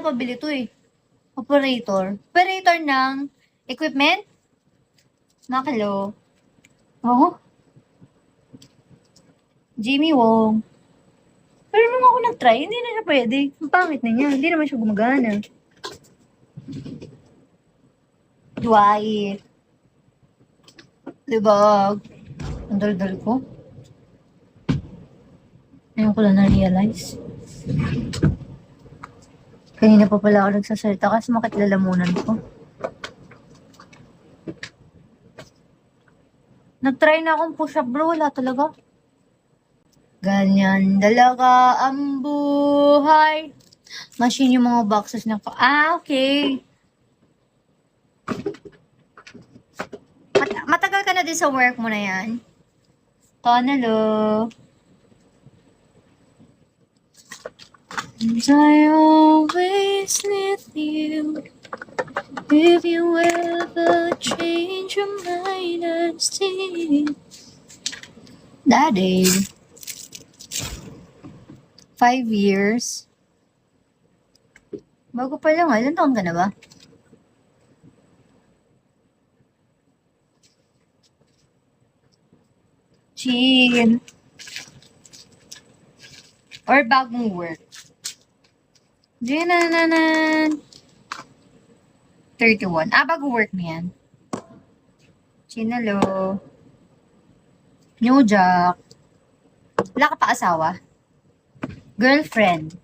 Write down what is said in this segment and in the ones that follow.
pabili to eh. Operator. Operator ng equipment? Makalo. Oh. Jimmy Wong. Pero nung ako nag-try, hindi na siya pwede. Ang pangit na niya. Hindi naman siya gumagana. Dwight. Diba? Ang dal-dal ko. Ngayon ko lang na-realize. Kanina pa pala ako nagsasalita kasi makitlalamunan ko. Nag-try na akong push-up bro. Wala talaga. Ganyan talaga ang buhay. Machine yung mga boxes na ko. Okay. Matagal ka na din sa work mo na yan? Tonalo. I always need you. If you ever change your mind, I'm still Daddy. 5 years. Bago pa lang, ilan taon ka na ba? Chill. Or bagong work? Ginanan. 31. Bagong work mo yan. Chinalo. New Jack. Wala ka pa asawa? Girlfriend.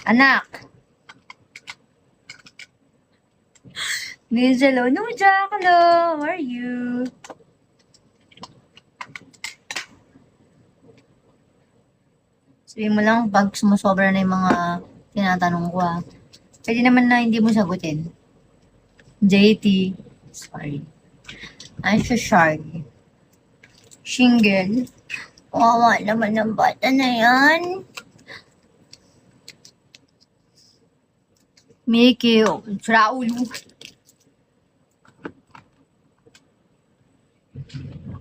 Anak. Nizalo. New Jack, hello. How are you? Sabihin mo lang pag sumusobra na yung mga tinatanong ko ah. Pwede naman na hindi mo sagutin. JT. Sorry. I'm so sorry. Shingle. Wawa naman ng bata na yan. Mickey. Raulo.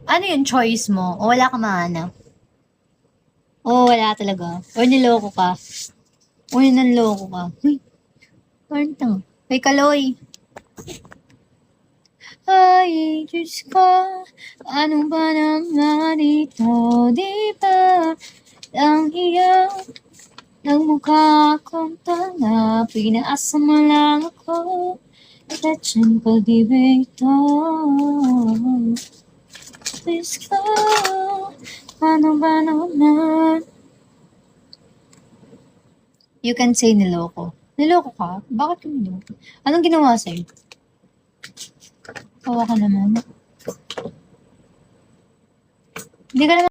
Ano yung choice mo? O wala ka mahanap? O wala talaga? O niloko ka? O nanloko ka? Uy. Parang tanga. May kaloy. Ay, Diyos ko, ano ba naman ito, di ba? Ang iyong nagmukha akong tanga, pinaasa mo lang ako, lecheng pag-ibig to. Diyos ko, ano ba naman? You can say niloko. Niloko ka? Bakit ka niloko? Anong ginawa sa'yo? Kawa ka naman. Hindi ka naman